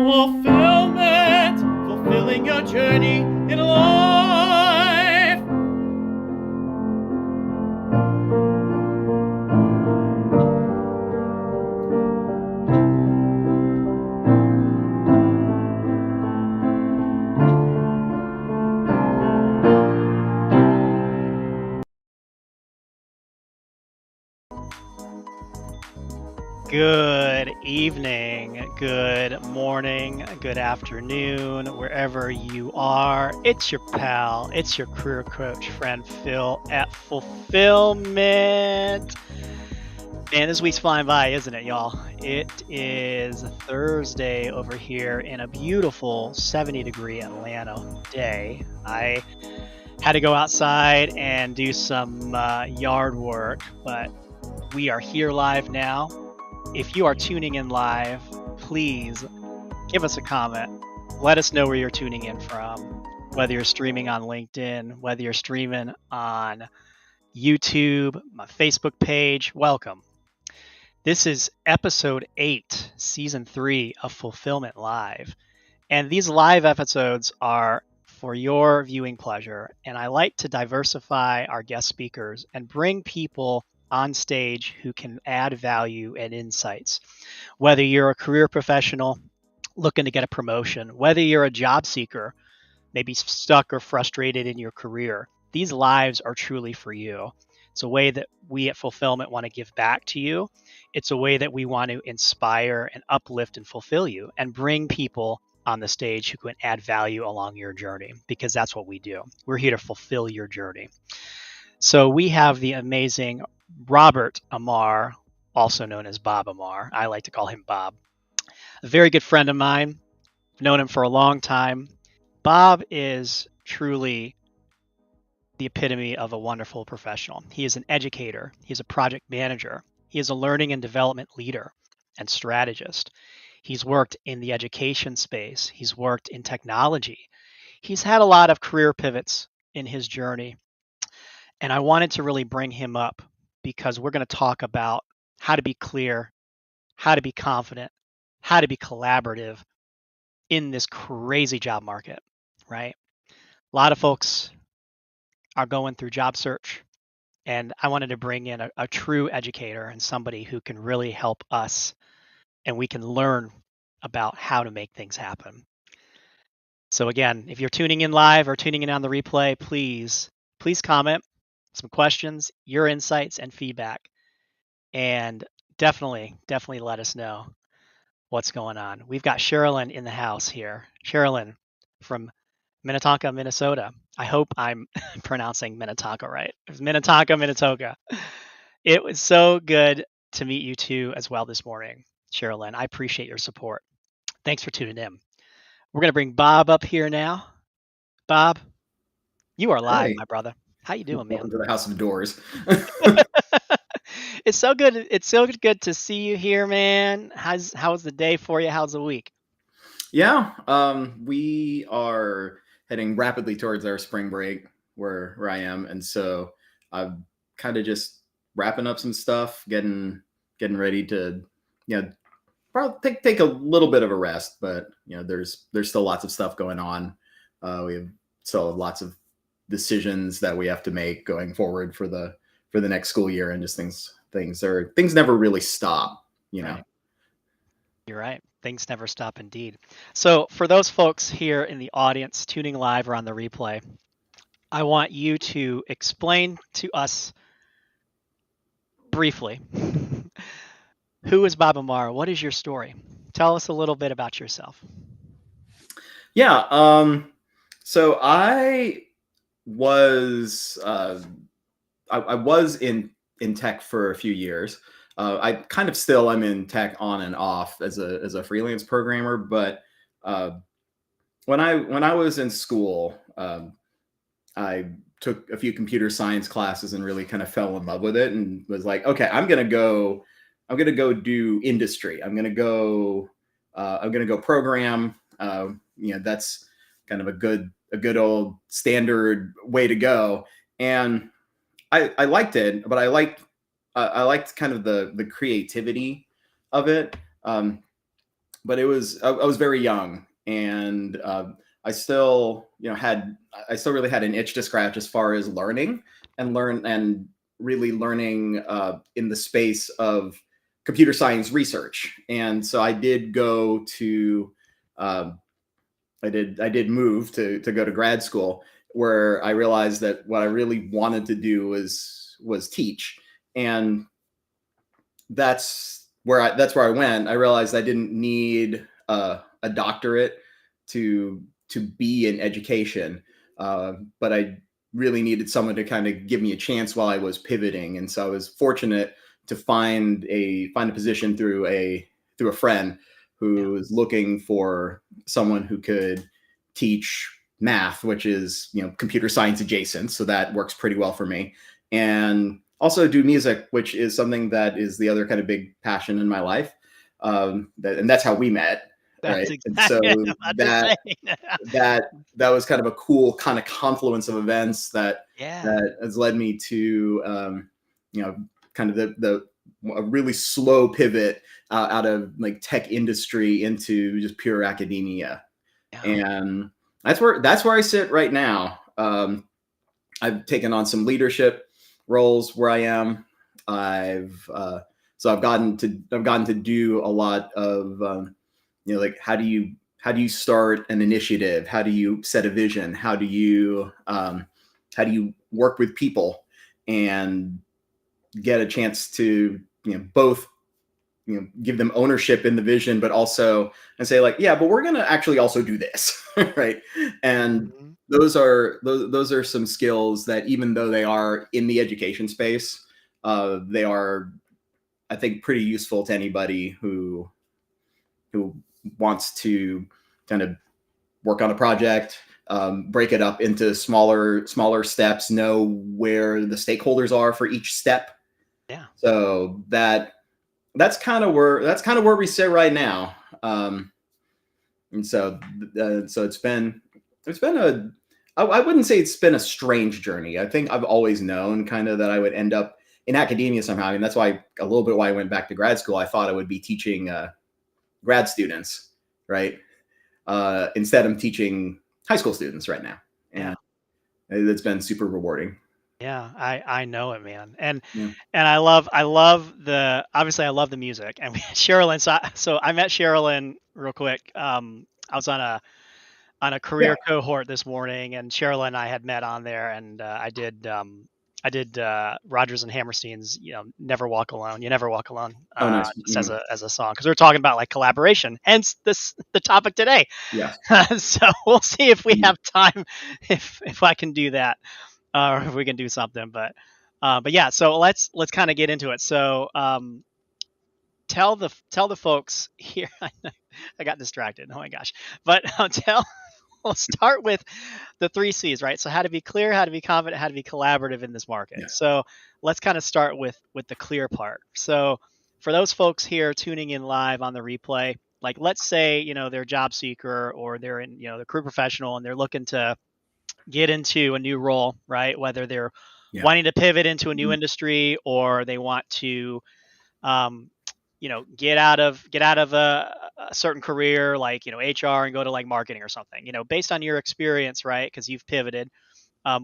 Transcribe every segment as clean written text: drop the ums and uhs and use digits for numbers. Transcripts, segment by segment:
Fulfillment, fulfilling your journey in life. Good evening, good morning, good afternoon, wherever you are. It's your pal, it's your career coach friend Phil at FulPHILLment. Man, this week's flying by, isn't it, y'all? It is Thursday over here in a beautiful 70-degree Atlanta day. I had to go outside and do some yard work, but we are here live now. If you are tuning in live, please give us a comment. Let us know where you're tuning in from, whether you're streaming on LinkedIn, whether you're streaming on YouTube, my Facebook page. Welcome. This is episode 8, season 3 of FulPHILLment Live. And these live episodes are for your viewing pleasure. And I like to diversify our guest speakers and bring people on stage who can add value and insights. Whether you're a career professional looking to get a promotion, whether you're a job seeker, maybe stuck or frustrated in your career, these lives are truly for you. It's a way that we at FulPHILLment want to give back to you. It's a way that we want to inspire and uplift and fulfill you and bring people on the stage who can add value along your journey, because that's what we do. We're here to fulfill your journey. So we have the amazing Robert Amar, also known as Bob Amar. I like to call him Bob. A very good friend of mine. I've known him for a long time. Bob is truly the epitome of a wonderful professional. He is an educator. He's a project manager. He is a learning and development leader and strategist. He's worked in the education space. He's worked in technology. He's had a lot of career pivots in his journey. And I wanted to really bring him up because we're going to talk about how to be clear, how to be confident, how to be collaborative in this crazy job market, right? A lot of folks are going through job search, and I wanted to bring in a true educator and somebody who can really help us, and we can learn about how to make things happen. So again, if you're tuning in live or tuning in on the replay, please comment some questions, your insights and feedback, and definitely let us know what's going on. We've got Sherilyn in the house here. Sherilyn from Minnetonka, Minnesota. I hope I'm pronouncing Minnetonka right. It's Minnetonka, Minnetonka. It was so good to meet you too as well this morning, Sherilyn. I appreciate your support. Thanks for tuning in. We're going to bring Bob up here now. Bob, you are live, Hey, my brother. How you doing, man? welcome to the House of Doors. It's so good. It's so good to see you here, man. How's the day for you? How's the week? Yeah, we are heading rapidly towards our spring break where I am, and so I'm kind of just wrapping up some stuff, getting ready to, probably take a little bit of a rest, but there's still lots of stuff going on. We have still lots of decisions that we have to make going forward for the next school year, and just things never really stop, Right. You're right. Things never stop indeed. So for those folks here in the audience tuning live or on the replay, I want you to explain to us briefly, who is Bob Amar? What is your story? Tell us a little bit about yourself. Yeah. So was uh, I was in tech for a few years. I kind of still am in tech on and off as a freelance programmer, but when I was in school, I took a few computer science classes and really kind of fell in love with it, and was like, okay, I'm gonna go do industry. I'm gonna go program. That's kind of a good old standard way to go. And I liked it, but I liked kind of the creativity of it. but I was very young, and I still, I still really had an itch to scratch as far as learn and really learning in the space of computer science research. And so I did go to, um, I did move to go to grad school, where I realized that what I really wanted to do was teach. And that's where I went. I realized I didn't need a doctorate to be in education, but I really needed someone to kind of give me a chance while I was pivoting. And so I was fortunate to find a position through a friend Yeah. who was looking for someone who could teach math, which is, computer science adjacent. So that works pretty well for me. And also do music, which is something that is the other kind of big passion in my life. And that's how we met, right? That's And so exactly what I'm about to that say. that that was kind of a cool kind of confluence of events Yeah. that has led me to, kind of the a really slow pivot out of like tech industry into just pure academia. Yeah. And that's where I sit right now. I've taken on some leadership roles where I am. I've gotten to do a lot of, like how do you start an initiative? How do you set a vision? How do you work with people and get a chance to, both, give them ownership in the vision, but also and say like, yeah, but we're gonna actually also do this, right? And Mhm. those are some skills that, even though they are in the education space, they are, I think, pretty useful to anybody who wants to kind of work on a project, break it up into smaller steps, know where the stakeholders are for each step. Yeah. So that's kind of where we sit right now. And so it's been I wouldn't say it's been a strange journey. I think I've always known kind of that I would end up in academia somehow. I mean, that's why a little bit why I went back to grad school. I thought I would be teaching grad students, right? Instead, I'm teaching high school students right now, Yeah. and it's been super rewarding. Yeah, I know it, man, Yeah. and I love the obviously I love the music, and Sherilyn. So I met Sherilyn real quick. I was on a Yeah. career cohort this morning, and Sherilyn and I had met on there, and I did Rogers and Hammerstein's "Never Walk Alone." You never walk alone, Oh, nice. just as a song, because we are talking about like collaboration. Hence the topic today. Yes. So we'll see if we Mhm. have time, if I can do that, or if we can do something. But yeah, so let's kind of get into it. So tell the folks here. I got distracted. Oh my gosh! But we'll start with the three C's, right? So how to be clear, how to be confident, how to be collaborative in this market. Yeah. So let's kind of start with the clear part. So for those folks here tuning in live on the replay, like let's say they're a job seeker or they're in they're a career professional and they're looking to get into a new role, right? Whether they're Yeah. wanting to pivot into a new Mhm. industry or they want to um, get out of a certain career like HR and go to like marketing or something. Based on your experience, right? Because you've pivoted.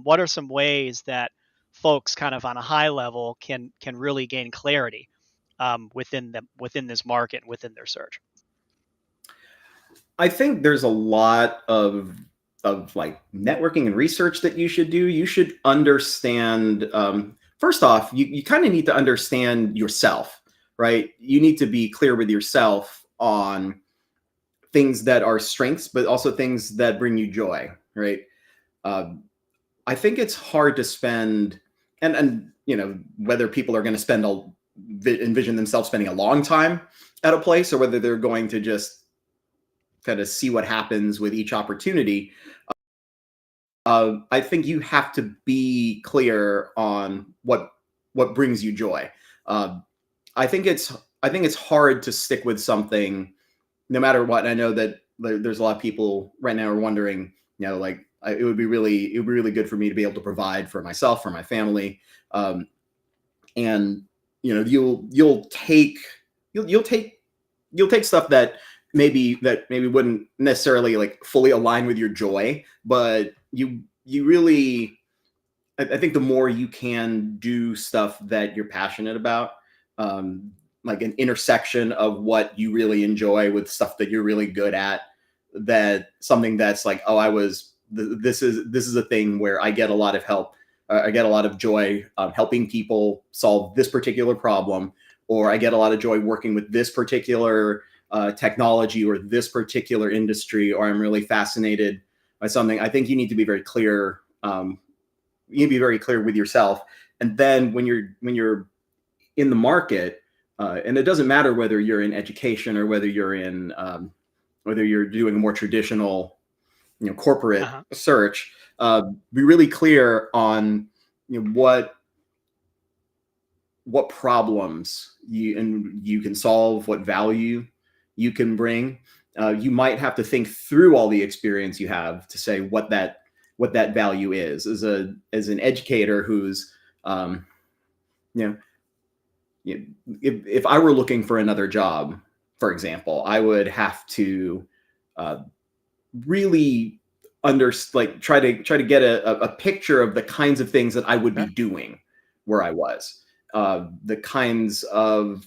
What are some ways that folks, kind of on a high level, can really gain clarity within this market, within their search? I think there's a lot of like networking and research that you should do. You should understand, first off, you kind of need to understand yourself, right? You need to be clear with yourself on things that are strengths, but also things that bring you joy, right? Um, I think it's hard to spend, and whether people are going to envision themselves spending a long time at a place, or whether they're going to just kind of see what happens with each opportunity. I think you have to be clear on what brings you joy. Uh, I think it's hard to stick with something no matter what. I know that there's a lot of people right now are wondering, like it would be really good for me to be able to provide for myself, for my family, and you'll take you'll take stuff that maybe wouldn't necessarily like fully align with your joy, but you really, I think the more you can do stuff that you're passionate about, um, like an intersection of what you really enjoy with stuff that you're really good at, that something that's like, oh, this is a thing where I get a lot of help. I get a lot of joy helping people solve this particular problem, or I get a lot of joy working with this particular technology or this particular industry, or I'm really fascinated by something. I think you need to be very clear. You need to be very clear with yourself, and then when you're in the market, and it doesn't matter whether you're in education or whether you're doing a more traditional, corporate Uh-huh. search. Be really clear on what problems you can solve, what value you can bring. You might have to think through all the experience you have to say what that value is. As an educator who's you know if I were looking for another job, for example, I would have to uh, really try to get a picture of the kinds of things that I would be Sure. doing where I was, the kinds of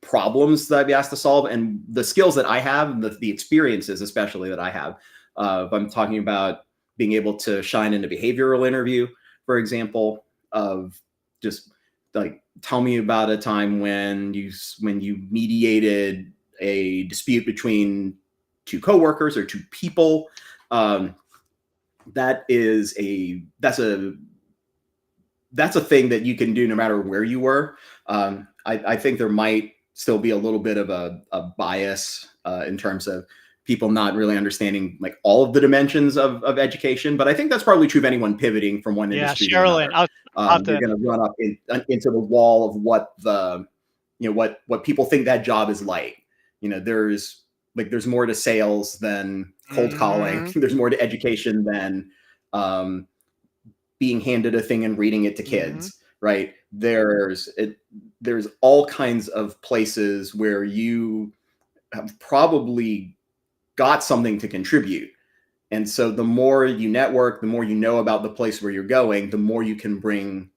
problems that I'd be asked to solve, and the skills that I have, and the experiences especially that I have. If I'm talking about being able to shine in a behavioral interview, for example, of just like tell me about a time when you mediated a dispute between two coworkers or two people. Um, that's a thing that you can do no matter where you were. I think there might still be a little bit of a bias in terms of people not really understanding like all of the dimensions of education, but I think that's probably true of anyone pivoting from one Yeah, industry to Sherilyn, another. I'll have You're to. going to run up into the wall of what people think that job is like. There's more to sales than cold calling. Mhm. There's more to education than um, being handed a thing and reading it to Mhm. kids, right? There's all kinds of places where you have probably got something to contribute. And so the more you network, the more you know about the place where you're going, the more you can bring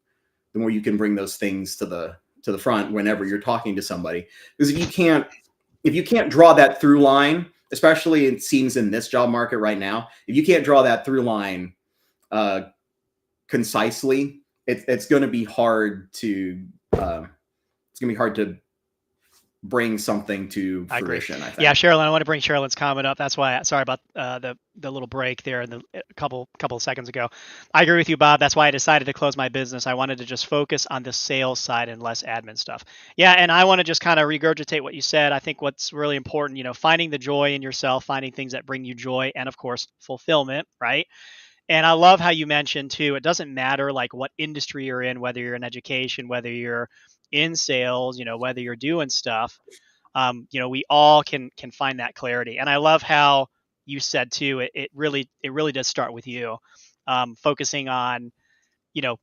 those things to the front whenever you're talking to somebody. Because if you can't draw that through line, especially it seems in this job market right now, if you can't draw that through line uh, concisely, it's going to be hard to bring something to I agree. fruition, I Yeah, think. Sherilyn, I want to bring Sherilyn's comment up. That's why. Sorry about the little break there in the a couple of seconds ago. I agree with you, Bob. That's why I decided to close my business. I wanted to just focus on the sales side and less admin stuff. Yeah, and I want to just kind of regurgitate what you said. I think what's really important, finding the joy in yourself, finding things that bring you joy, and of course, fulfillment, right? And I love how you mentioned too, it doesn't matter like what industry you're in, whether you're in education, whether you're in sales, whether you're doing stuff. We all can find that clarity. And I love how you said too, it really does start with you. Focusing on, you know,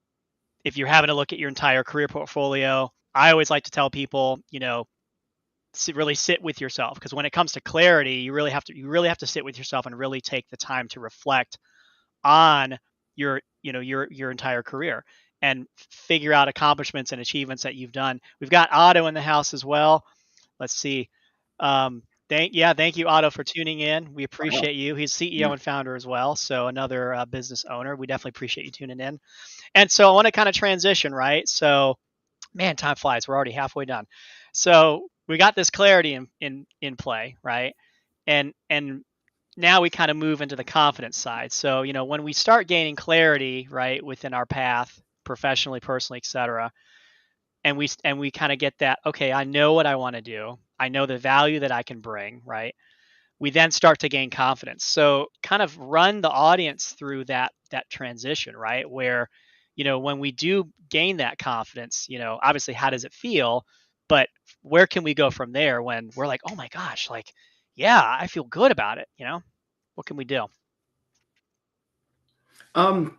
if you're having to look at your entire career portfolio, I always like to tell people, really sit with yourself, because when it comes to clarity, you really have to sit with yourself and really take the time to reflect on your entire career and figure out accomplishments and achievements that you've done. We've got Otto in the house as well. Let's see. Thank you, Otto, for tuning in. We Oh, appreciate you. He's CEO yeah. and founder as well, so another business owner. We definitely appreciate you tuning in. And so I want to kind of transition, right? So, man, time flies. We're already halfway done. So we got this clarity in play, right? And now we kind of move into the confidence side. So, when we start gaining clarity, right, within our path, professionally, personally, etc., and we kind of get that, okay, I know what I want to do. I know the value that I can bring, right? We then start to gain confidence. So, kind of run the audience through that transition, right? Where, when we do gain that confidence, obviously how does it feel? But where can we go from there when we're like, "Oh my gosh, like yeah, I feel good about it?" What can we do? Um,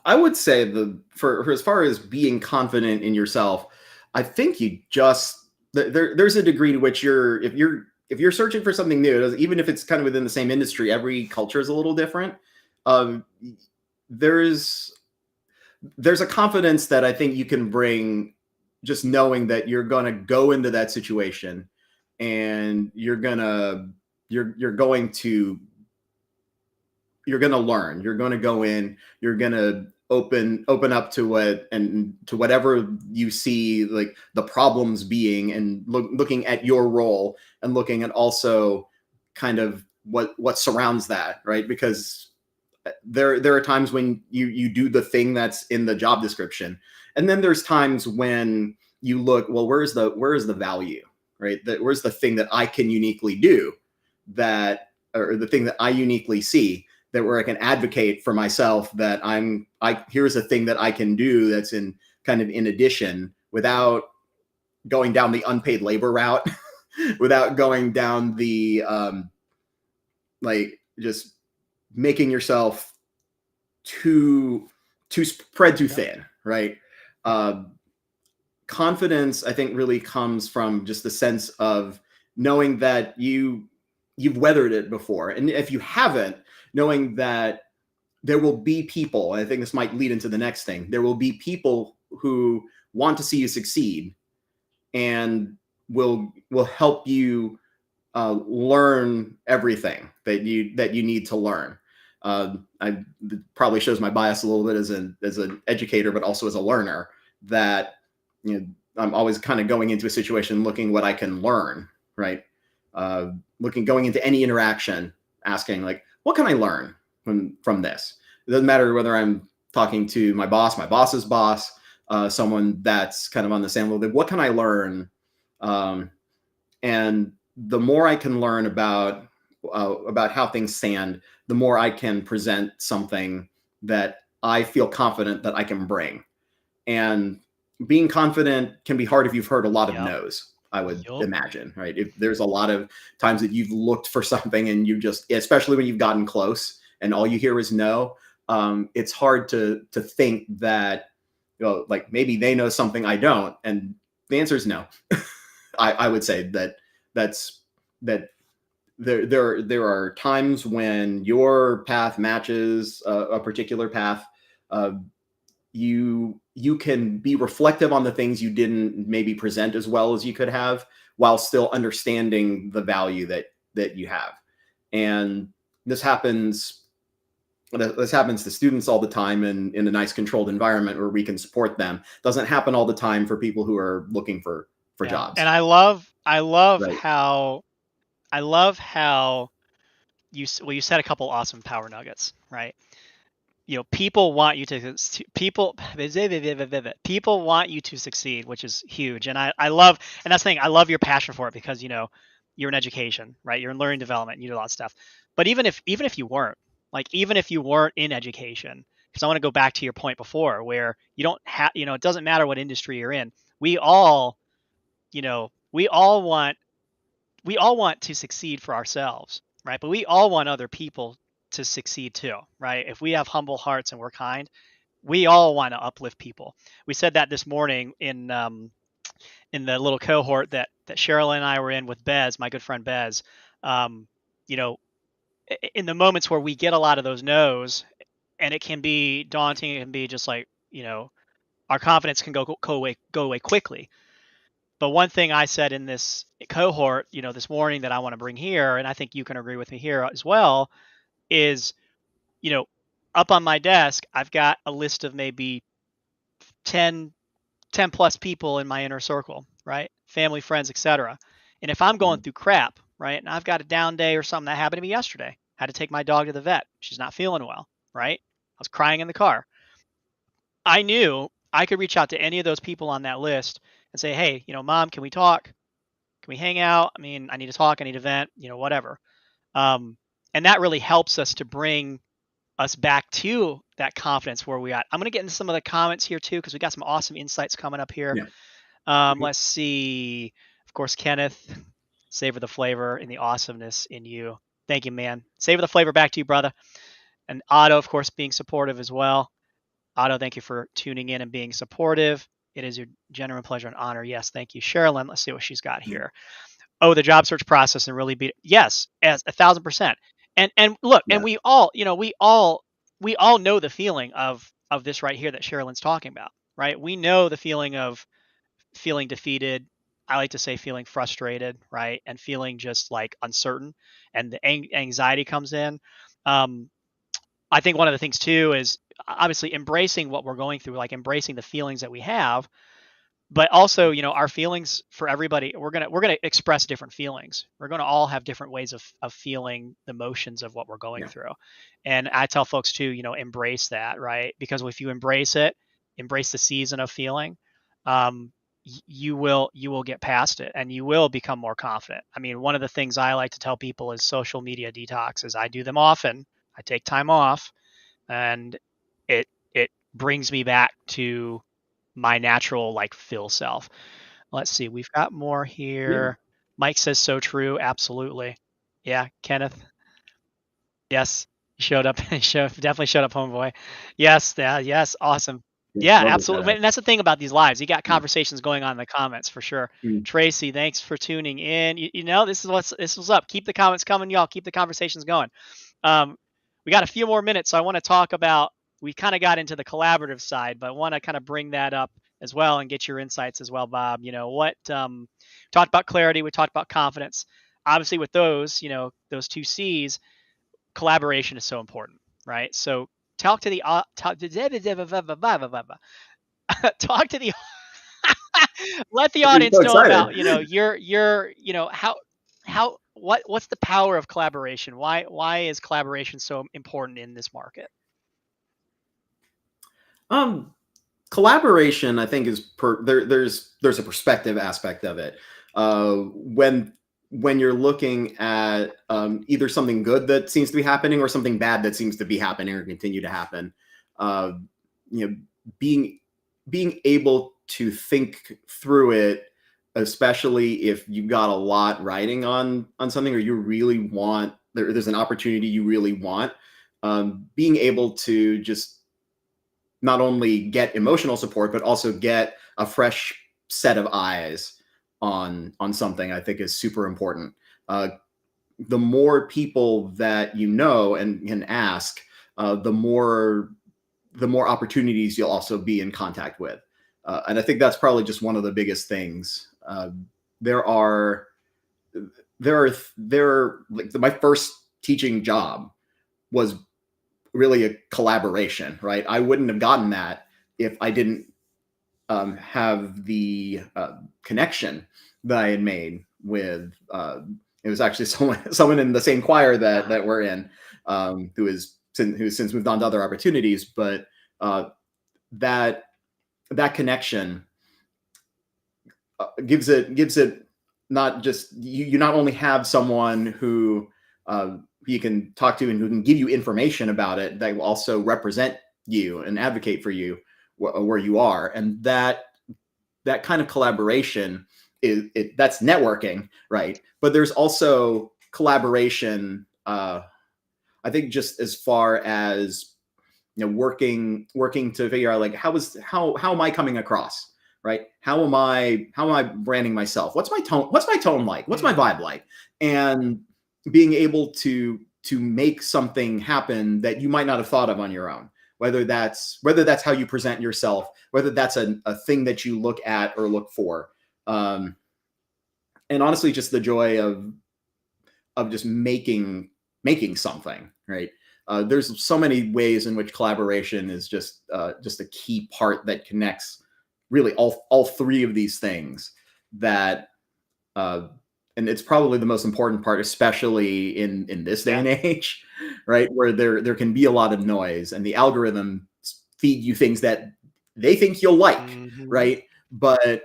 I would say for as far as being confident in yourself, I think you just there's a degree to which if you're searching for something new, even if it's kind of within the same industry, every culture is a little different. Um, there's there's a confidence that I think you can bring just knowing that you're going to go into that situation and you're going to you're going to learn. You're going to go in. You're going to open up to what and to whatever you see like the problems being, and looking at your role and looking at also kind of what surrounds that, right? Because there are times when you do the thing that's in the job description, and then there's times when you look, well, where's the value, right? That where's the thing that I can uniquely do, that or the thing that I uniquely see, that where I can advocate for myself, that I here's a thing that I can do that's in kind of in addition, without going down the unpaid labor route, without going down the like just making yourself too spread too Yep. thin, right? Uh, Confidence, I think, really comes from just the sense of knowing that you've weathered it before, and if you haven't, knowing that there will be people. And I think this might lead into the next thing. There will be people who want to see you succeed and will help you learn everything that you need to learn. I probably shows my bias a little bit as an educator, but also as a learner. That I'm always kind of going into a situation looking what I can learn, right? Going into any interaction, asking like, what can I learn from this? It doesn't matter whether I'm talking to my boss, my boss's boss, someone that's kind of on the same level. What can I learn? And the more I can learn about how things stand, the more I can present something that I feel confident that I can bring. And being confident can be hard if you've heard a lot of Yep. no's, I would Yup. imagine, right? If there's a lot of times that you've looked for something and you just, especially when you've gotten close and all you hear is no, it's hard to think that, like maybe they know something I don't, and the answer is no. I would say that's that there are times when your path matches a particular path. Uh, you can be reflective on the things you didn't maybe present as well as you could have, while still understanding the value that you have. And this happens this happens to students all the time in a nice controlled environment where we can support them. Doesn't happen all the time for people who are looking for Yeah. And jobs. I love Right. how you said a couple awesome power nuggets, right? People want you to people want you to succeed, which is huge. And I love, and that's the thing, I love your passion for it, because you're in education, right? You're in learning development, you do a lot of stuff. But even if you weren't, like, even if you weren't in education, because I want to go back to your point before, where you don't have, it doesn't matter what industry you're in. We all, you know we all want we all want to succeed for ourselves, right? But we all want other people to succeed too, right? If we have humble hearts and we're kind, we all want to uplift people. We said that this morning in the little cohort that Cheryl and I were in with Bez, my good friend Bez. Um, you know, in the moments where we get a lot of those no's, and it can be daunting, it can be just like, our confidence can go away quickly. But one thing I said in this cohort, this morning, that I want to bring here, and I think you can agree with me here as well, is, you know, up on my desk, I've got a list of maybe 10, 10 plus people in my inner circle, right? Family, friends, etc. And if I'm going Mhm. through crap, right, and I've got a down day or something, that happened to me yesterday, had to take my dog to the vet. She's not feeling well, right? I was crying in the car. I knew I could reach out to any of those people on that list and say, hey, mom, can we talk? Can we hang out? I mean, I need to talk. I need to vent. Whatever. Um, and that really helps us to bring us back to that confidence where we at. I'm going to get into some of the comments here too, because we got some awesome insights coming up here. Yeah. Let's see. Of course, Kenneth, savor the flavor and the awesomeness in you. Thank you, man. Savor the flavor back to you, brother. And Otto, of course, being supportive as well. Otto, thank you for tuning in and being supportive. It is your genuine pleasure and honor. Yes, thank you, Sherilyn. Let's see what she's got here. Oh, the job search process and really beat it. Yes, as 1,000%. And look, and Yeah. we all know the feeling of this right here that Sherilyn's talking about, right? We know the feeling of feeling defeated. I like to say feeling frustrated, right? And feeling just like uncertain, and the anxiety comes in. Um, I think one of the things too is obviously embracing what we're going through, like embracing the feelings that we have, but also, our feelings for everybody, we're gonna express different feelings. We're gonna all have different ways of feeling the motions of what we're going Yeah. through. And I tell folks too, embrace that, right? Because if you embrace it, embrace the season of feeling, um, you will get past it, and you will become more confident. I mean, one of the things I like to tell people is social media detoxes. I do them often. I take time off, and it brings me back to my natural like Phil self. Let's see, we've got more Yeah. here. Mike says so true. Absolutely. Yeah, Kenneth. Yes, he showed up. He definitely showed up, homeboy. Yes, yeah, yes, awesome. Yeah. Yeah, Love the shout absolutely. out. And that's the thing about these lives. You got Yeah. conversations going on in the comments for sure. Mm. Tracy, thanks for tuning in. This is what's up. Keep the comments coming, y'all. Keep the conversations going. Um, we got a few more minutes, so I want to talk about. We kind of got into the collaborative side, but I want to kind of bring that up as well and get your insights as well, Bob. What talked about clarity, we talked about confidence. Obviously, with those two C's, collaboration is so important, right? So talk to the talk to talk to the let the You're audience so know excited. about your what's the power of collaboration? Why is collaboration so important in this market? Um, Collaboration, I think, is there's a perspective aspect of it. When you're looking at either something good that seems to be happening or something bad that seems to be happening or continue to happen, uh, you know, being being able to think through it, especially if you've got a lot riding on something, or you really want there's an opportunity you really want, being able to just not only get emotional support but also get a fresh set of eyes on something, I think, is super important. uh, the more people that you know and can ask, the more opportunities you'll also be in contact with. And I think that's probably just one of the biggest things. There are like my first teaching job was really a collaboration, right? I wouldn't have gotten that if I didn't have the connection that I had made with. It was actually someone in the same choir that Uh-huh. that we're in, who's since moved on to other opportunities, but that that connection gives it not just you not only have someone who you can talk to and who can give you information about it, that will also represent you and advocate for you where you are, and that kind of collaboration that's networking, right? But there's also collaboration, I think, just as far as working to figure out, like, how am I coming across, right? How am I branding myself? What's my tone like? What's my Mm, vibe like? And being able to make something happen that you might not have thought of on your own, whether that's how you present yourself, whether that's a thing that you look at or look for. um, and honestly, just the joy of just making something, right? There's so many ways in which collaboration is just a key part that connects really all three of these things. That uh, and it's probably the most important part, especially in this day yeah. and age, right? Where there can be a lot of noise, and the algorithms feed you things that they think you'll like, Hmm. right? But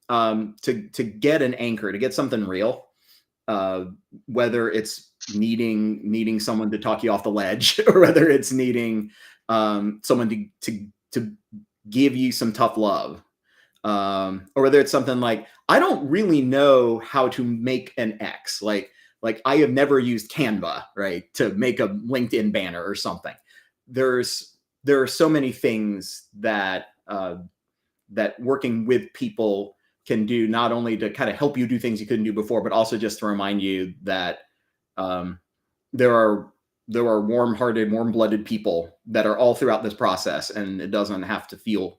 to get an anchor, to get something real, uh, whether it's needing someone to talk you off the ledge, or whether it's needing someone to give you some tough love, or whether it's something like, I don't really know how to make an X, like I have never used Canva, right, to make a LinkedIn banner or something. There are so many things working with people can do, not only to kind of help you do things you couldn't do before, but also just to remind you that um, there are warm-hearted, warm-blooded people that are all throughout this process, and it doesn't have to feel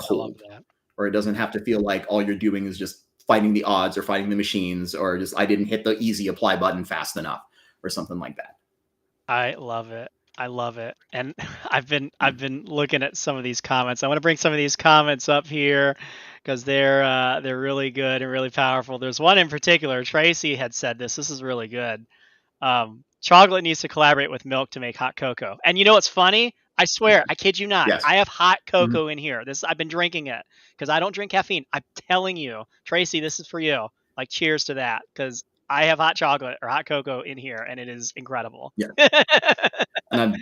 I love cold, that. or it doesn't have to feel like all you're doing is just fighting the odds or fighting the machines, or just I didn't hit the easy apply button fast enough or something like that. I love it. I love it. And I've been looking at some of these comments. I want to bring some of these comments up here because they're really good and really powerful. There's one in particular. Tracy had said this. This is really good. Chocolate needs to collaborate with milk to make hot cocoa. And you know what's funny? I swear, I kid you not. Yes. I have hot Mhm. cocoa in here. I've been drinking it because I don't drink caffeine. I'm telling you, Tracy, this is for you. Like, cheers to that, because I have hot chocolate or hot cocoa in here, and it is incredible. Yeah. And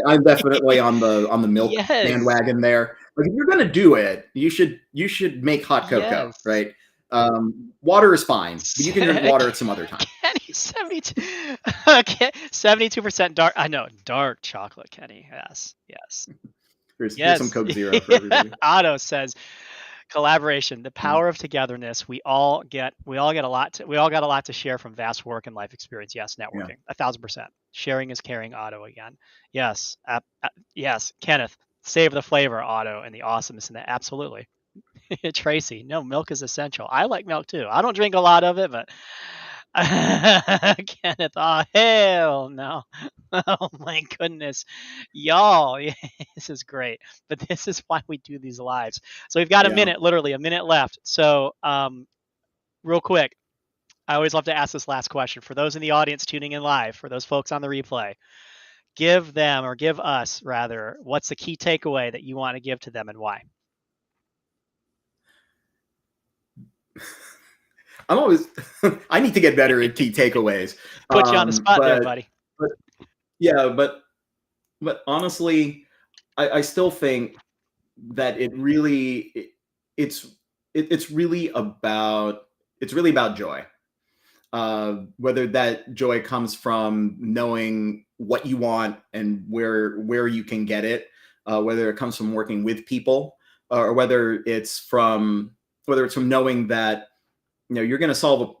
I'm definitely on the milk Yes. bandwagon there. Like, if you're gonna do it, you should make hot cocoa, Yes. right? Water is fine, but you can drink water at some other time. Kenny 72. Okay, 72% dark. I know, dark chocolate, Kenny. Yes. Yes. Here's some Yes. Coke Zero for everybody. Otto says collaboration, the Mm. power of togetherness. We all got a lot to share from vast work and life experience. Yes, Yeah. networking. 1,000%. Sharing is caring, Otto again. Yes. Yes, Kenneth. Save the flavor, Otto, and the awesomeness in that. Absolutely. Tracy, no, milk is essential. I like milk too. I don't drink a lot of it, but Kenneth, oh hell no. Oh my goodness. Y'all, yeah, this is great. But this is why we do these lives. So we've got a Yeah. minute, literally a minute left. So real quick, I always love to ask this last question. For those in the audience tuning in live, for those folks on the replay, give them, or give us rather, what's the key takeaway that you want to give to them and why? I'm always I need to get better at key takeaways. Put you on the spot there, But buddy. yeah, but honestly, I still think that it's it's really about joy. Whether that joy comes from knowing what you want and where you can get it, whether it comes from working with people, or whether it's from knowing that you're going to solve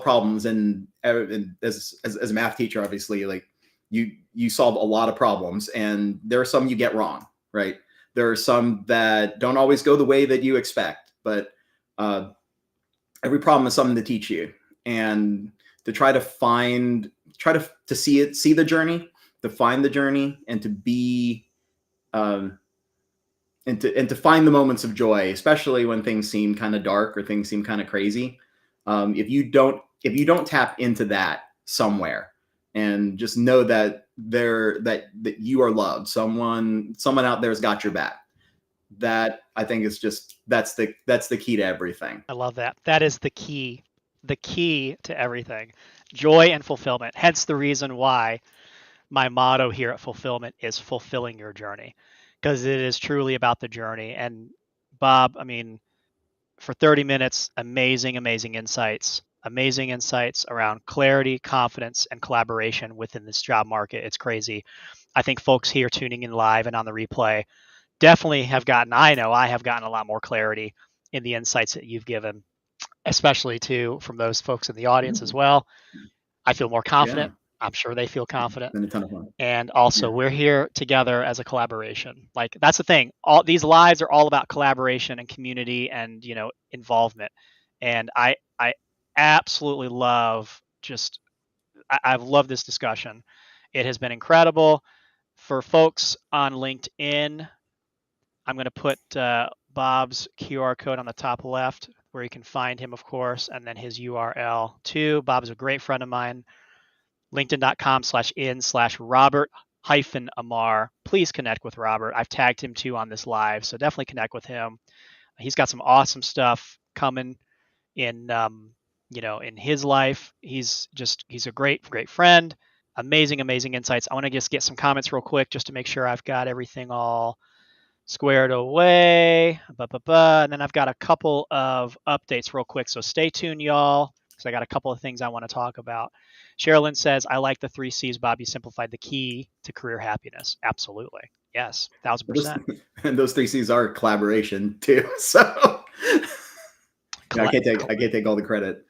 problems, and as a math teacher, obviously, like you solve a lot of problems, and there are some you get wrong, right? There are some that don't always go the way that you expect, but every problem is something to teach you, and to see the journey, to find the journey, and to be um, and to find the moments of joy, especially when things seem kind of dark or things seem kind of crazy. If you don't tap into that somewhere, and just know that that you are loved, someone out there has got your back. That, I think, is just that's the key to everything. I love that. That is the key to everything. Joy and fulfillment. Hence the reason why my motto here at FulPHILLment is fulfilling your journey, because it is truly about the journey. And Bob, I mean, for 30 minutes, amazing insights around clarity, confidence, and collaboration within this job market. It's crazy. I think folks here tuning in live and on the replay definitely I have gotten a lot more clarity in the insights that you've given, especially too from those folks in the audience as well. I feel more Yeah, confident. I'm sure they feel confident. been a ton of fun. And also, Yeah. we're here together as a collaboration. Like, that's the thing. All these lives are all about collaboration and community and, involvement. And I absolutely love I've loved this discussion. It has been incredible. For folks on LinkedIn, I'm going to put Bob's QR code on the top left, where you can find him, of course, and then his URL too. Bob's a great friend of mine. LinkedIn.com/in/Robert-Amar. Please connect with Robert. I've tagged him too on this live, so definitely connect with him. He's got some awesome stuff coming in, in his life. He's a great friend. Amazing insights. I want to just get some comments real quick just to make sure I've got everything all squared away. And then I've got a couple of updates real quick. So stay tuned, y'all. because I got a couple of things I want to talk about. Sherilyn says, I like the 3 C's, Bob. You simplified the key to career happiness. Absolutely. Yes, 1000%. And those 3 C's are collaboration too. So I can't take all the credit.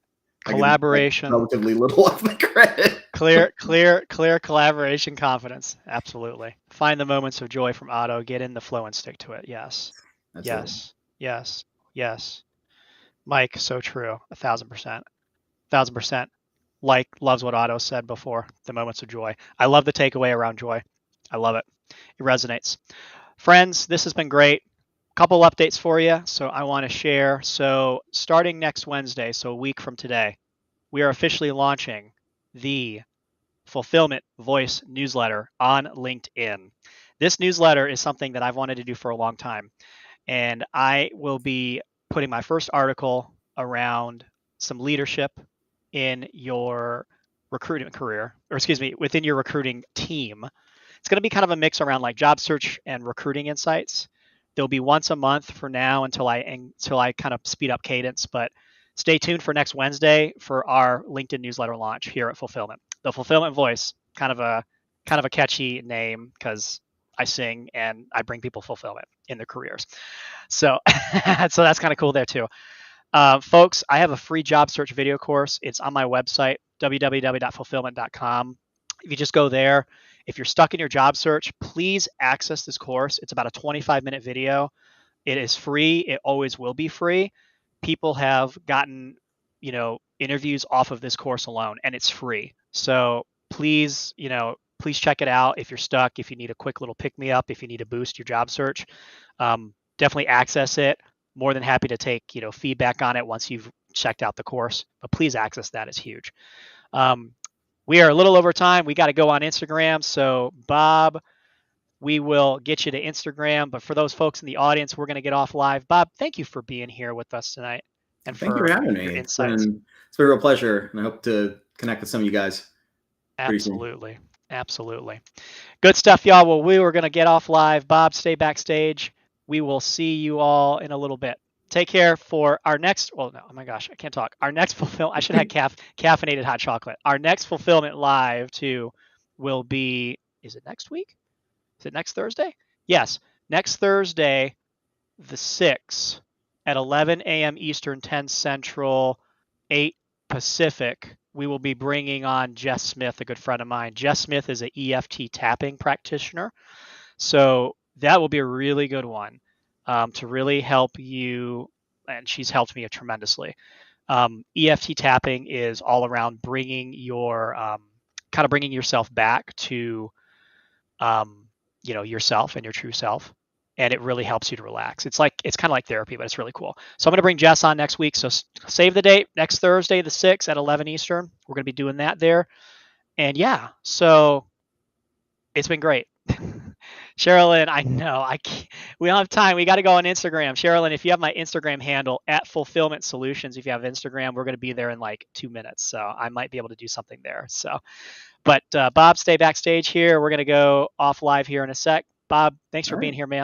Collaboration. Relatively little of the credit. Clear collaboration, confidence. Absolutely. Find the moments of joy from Otto. Get in the flow and stick to it. Yes. That's yes. Right. Yes. Mike, so true. 1000%. 1000%. Like, loves what Otto said before. The moments of joy. I love the takeaway around joy. I love it. It resonates. Friends, this has been great. Couple updates for you. So I want to share. So starting next Wednesday, so a week from today, we are officially launching the FulPHILLment Voice newsletter on LinkedIn. This newsletter is something that I've wanted to do for a long time. And I will be putting my first article around some leadership in your recruiting career, or excuse me, within your recruiting team. It's going to be kind of a mix around like job search and recruiting insights. There'll be once a month for now until I kind of speed up cadence, but stay tuned for next Wednesday for our LinkedIn newsletter launch here at FulPHILLment. The FulPHILLment Voice, kind of a catchy name because I sing and I bring people fulfillment in their careers. So that's kind of cool there too. Folks, I have a free job search video course. It's on my website, www.fulphillment.com. If you just go there, if you're stuck in your job search, please access this course. It's about a 25-minute video. It is free. It always will be free. People have gotten, interviews off of this course alone, and it's free. So please check it out if you're stuck, if you need a quick little pick-me-up, if you need to boost your job search. Definitely access it. More than happy to take, feedback on it once you've checked out the course, but please access that. It's huge. We are a little over time. We got to go on Instagram. So Bob, we will get you to Instagram, but for those folks in the audience, we're going to get off live. Bob, thank you for being here with us tonight. And thank you for having me. Insights. It's been a real pleasure, and I hope to connect with some of you guys. Absolutely. Good stuff, y'all. Well, we were going to get off live. Bob, stay backstage. We will see you all in a little bit. Take care for our next, oh my gosh, I can't talk. Our next fulfillment, I should have caffeinated hot chocolate. Our next FulPHILLment live too will be, is it next week? Is it next Thursday? Yes, next Thursday, the 6th at 11 a.m. Eastern, 10 Central, 8 Pacific. We will be bringing on Jess Smith, a good friend of mine. Jess Smith is an EFT tapping practitioner. So that will be a really good one to really help you. And she's helped me tremendously. EFT tapping is all around bringing bringing yourself back to, yourself and your true self. And it really helps you to relax. It's kind of like therapy, but it's really cool. So I'm going to bring Jess on next week. So save the date, next Thursday, the 6th at 11 Eastern. We're going to be doing that there. And yeah, so it's been great. Sherilyn, I know we don't have time. We got to go on Instagram. Sherilyn, if you have my Instagram handle at FulPHILLment Solutions, if you have Instagram, we're going to be there in like 2 minutes. So I might be able to do something there. So, but Bob, stay backstage here. We're going to go off live here in a sec. Bob, thanks for being here, man.